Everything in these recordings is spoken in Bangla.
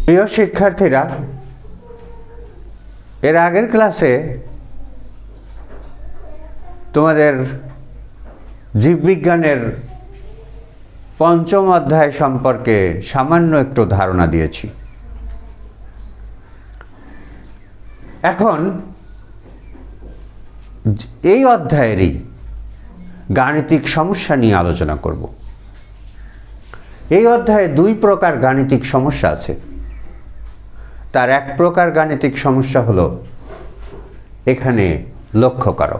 প্রিয় শিক্ষার্থীরা, এর আগের ক্লাসে তোমাদের জীববিজ্ঞানের পঞ্চম অধ্যায় সম্পর্কে সামান্য একটু ধারণা দিয়েছি। এখন এই অধ্যায়েরই গাণিতিক সমস্যা নিয়ে আলোচনা করব। এই অধ্যায়ে দুই প্রকার গাণিতিক সমস্যা আছে। তার এক প্রকার গাণিতিক সমস্যা হলো, এখানে লক্ষ্য করো,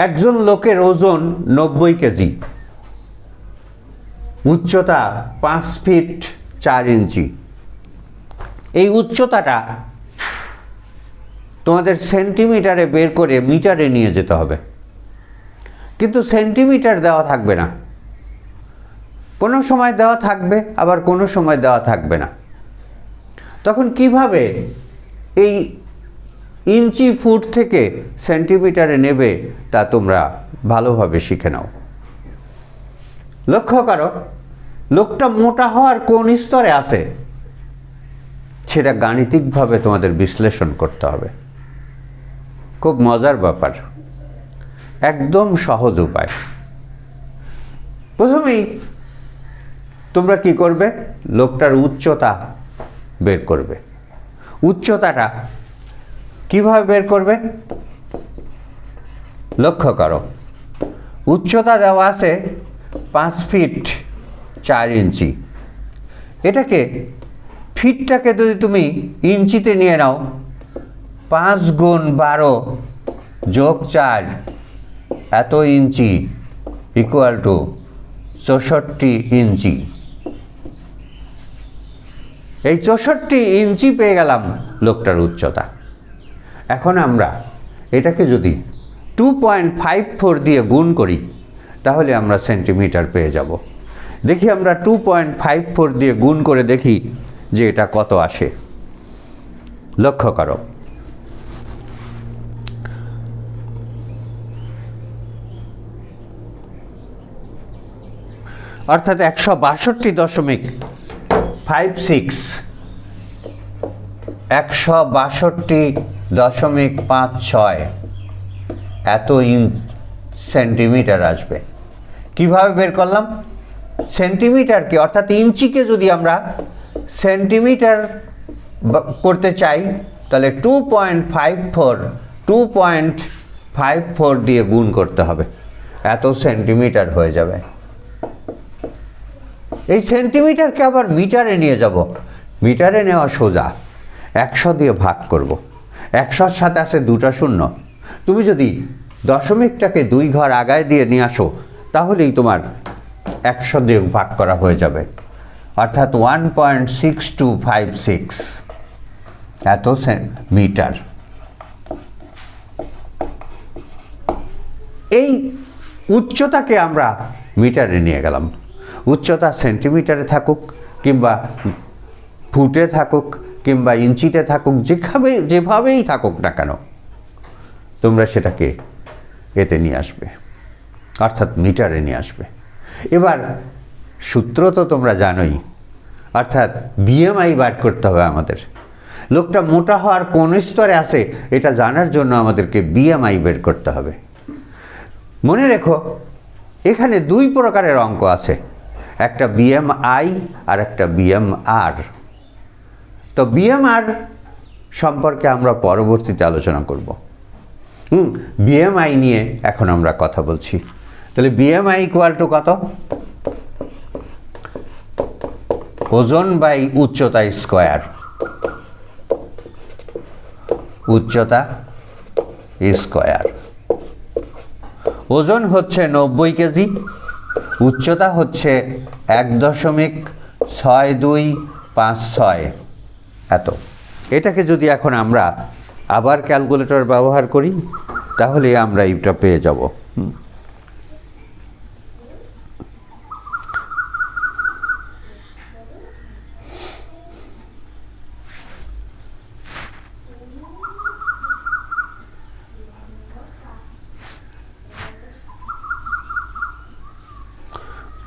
একজন লোকের ওজন 90 কেজি, উচ্চতা 5 ফিট 4 ইঞ্চি। এই উচ্চতাটা তোমাদের সেন্টিমিটারে বের করে মিটারে নিয়ে যেতে হবে, কিন্তু সেন্টিমিটার দেওয়া থাকবে না। কোনো সময় দেওয়া থাকবে, আবার কোনো সময় দেওয়া থাকবে না। তখন কিভাবে এই ইঞ্চি ফুট থেকে সেন্টিমিটারে নেবে তা তোমরা ভালোভাবে শিখে নাও। লক্ষ্য করো, লোকটা মোটা হওয়ার কোন স্তরে আছে সেটা গাণিতিকভাবে তোমাদের বিশ্লেষণ করতে হবে। খুব মজার ব্যাপার, একদম সহজ উপায়। প্রথমেই তোমরা কি করবে, লোকটার উচ্চতা বের করবে। উচ্চতাটা কিভাবে বের করবে? লক্ষ্য করো, উচ্চতা দেওয়া আছে 5 ফিট 4 ইঞ্চি। এটাকে ফিটটাকে যদি তুমি ইঞ্চিতে নিয়ে নাও, 5 গুণ 12 যোগ 4 এত ইঞ্চি ইকুয়াল টু 64 ইঞ্চি। এই 64 ইঞ্চি পেয়ে গেলাম লোকটার উচ্চতা। এখন আমরা এটাকে যদি 2.54 দিয়ে গুণ করি তাহলে আমরা সেন্টিমিটার পেয়ে যাব। দেখি আমরা 2.54 দিয়ে গুণ করে দেখি যে এটা কত আসে। লক্ষ্য করো, অর্থাৎ 162.56 162.56 এত সেন্টিমিটার আসবে। কিভাবে বের করলাম? সেন্টিমিটারকে অর্থাৎ ইঞ্চিকে যদি আমরা সেন্টিমিটার করতে চাই তাহলে 2.54 দিয়ে গুণ করতে হবে, এত সেন্টিমিটার হয়ে যাবে। এই সেন্টিমিটারকে আবার মিটারে নিয়ে যাব। মিটারে নেওয়া সোজা, 100 দিয়ে ভাগ করব। 100-র সাথে আছে 2টা শূন্য। তুমি যদি দশমিকটাকে 2 ঘর আগায় দিয়ে নিয়ে আসো তাহলেই তোমার 100 দিয়ে ভাগ করা হয়ে যাবে, অর্থাৎ 1.6256 এত মিটার। এই উচ্চতাকে আমরা মিটারে নিয়ে গেলাম। উচ্চতা সেন্টিমিটারে থাকুক কিংবা ফুটে থাকুক কিংবা ইঞ্চিতে থাকুক, যেভাবেই থাকুক না কেন, তোমরা সেটাকে এতে নিয়ে আসবে, অর্থাৎ মিটারে নিয়ে আসবে। এবার সূত্র তো তোমরা জানোই, অর্থাৎ বিএমআই বার করতে হবে আমাদের। লোকটা মোটা হওয়ার কোন স্তরে আছে এটা জানার জন্য আমাদেরকে বিএমআই বের করতে হবে। মনে রেখো, এখানে 2 প্রকারের অঙ্ক আছে, একটা বিএমআই আর একটা বিএমআর। তো বিএমআর সম্পর্কে আমরা পরবর্তীতে আলোচনা করব। বিএমআই নিয়ে এখন আমরা কথা বলছি। তাহলে বিএমআই ইকুয়াল টু কত? ওজন বাই উচ্চতা স্কয়ার। উচ্চতা স্কয়ার। ওজন হচ্ছে 90 কেজি, উচ্চতা হচ্ছে 1.6256 এত। এটাকে যদি এখন আমরা আবার ক্যালকুলেটর ব্যবহার করি তাহলে আমরা এটা পেয়ে যাব।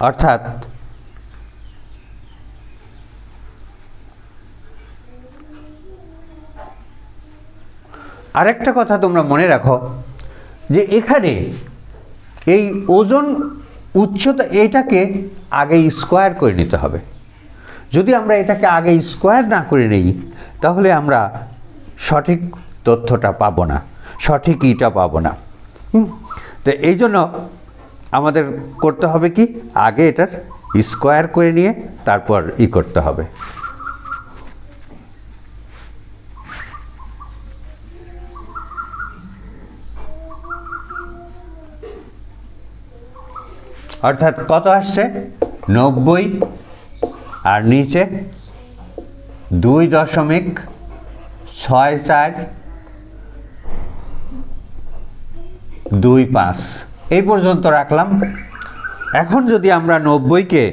অর্থাৎ আরেকটা কথা তোমরা মনে রাখো যে এখানে এই ওজন উচ্চতা এটাকে আগে স্কোয়ার করে নিতে হবে। যদি আমরা এটাকে আগে স্কোয়ার না করে নিই তাহলে আমরা সঠিক তথ্যটা পাবো না, সঠিক ইটা পাবো না। তো এই জন্য আমাদের করতে হবে কি, আগে এটার স্কোয়ার করে নিয়ে তারপর করতে হবে। অর্থাৎ কত আসছে 90 আর নিচে 2.6425 এই পর্যন্ত রাখলাম। এখন যদি আমরা 90কে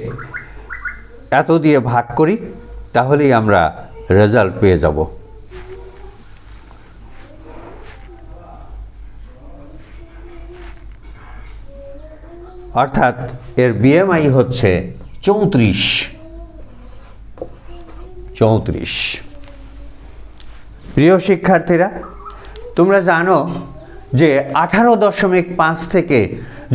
এত দিয়ে ভাগ করি তাহলেই আমরা রেজাল্ট পেয়ে যাব। অর্থাৎ এর বিএমআই হচ্ছে 34। প্রিয় শিক্ষার্থীরা, তোমরা জানো যে 18.5 থেকে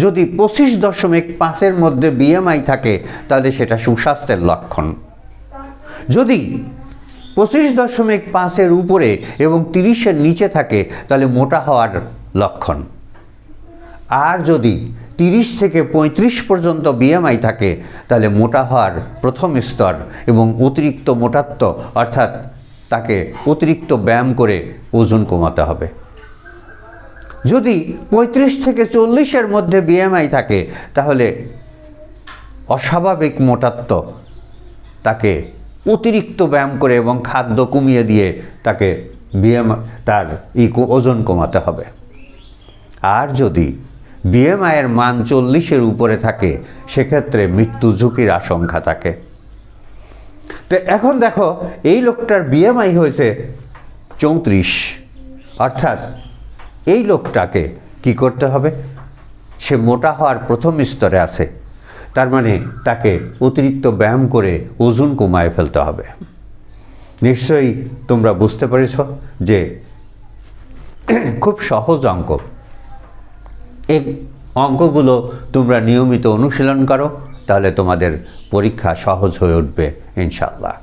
যদি 25.5-এর মধ্যে বিএমআই থাকে তাহলে সেটা সুস্বাস্থ্যের লক্ষণ। যদি 25.5-এর উপরে এবং 30-এর নিচে থাকে তাহলে মোটা হওয়ার লক্ষণ। আর যদি 30 থেকে 35 পর্যন্ত বিএমআই থাকে তাহলে মোটা হওয়ার প্রথম স্তর এবং অতিরিক্ত মোটাত্ব, অর্থাৎ তাকে অতিরিক্ত ব্যায়াম করে ওজন কমাতে হবে। যদি 35 থেকে 40-এর মধ্যে বিএমআই থাকে তাহলে অস্বাভাবিক মোটাত্ব, তাকে অতিরিক্ত ব্যায়াম করে এবং খাদ্য কমিয়ে দিয়ে তাকে তার ওজন কমাতে হবে। আর যদি বিএমআইয়ের মান 40-এর উপরে থাকে সেক্ষেত্রে মৃত্যু ঝুঁকির আশঙ্কা থাকে। তো এখন দেখো এই লোকটার বিএমআই হয়েছে 34, অর্থাৎ এই লোকটাকে কি করতে হবে, সে মোটা হওয়ার প্রথম স্তরে আছে, তার মানে তাকে অতিরিক্ত ব্যায়াম করে ওজন কমায় ফেলতে হবে। নিশ্চয়ই তোমরা বুঝতে পেরেছ যে খুব সহজ অঙ্ক। এই অঙ্কগুলো তোমরা নিয়মিত অনুশীলন করো, তাহলে তোমাদের পরীক্ষা সহজ হয়ে উঠবে ইনশাআল্লাহ।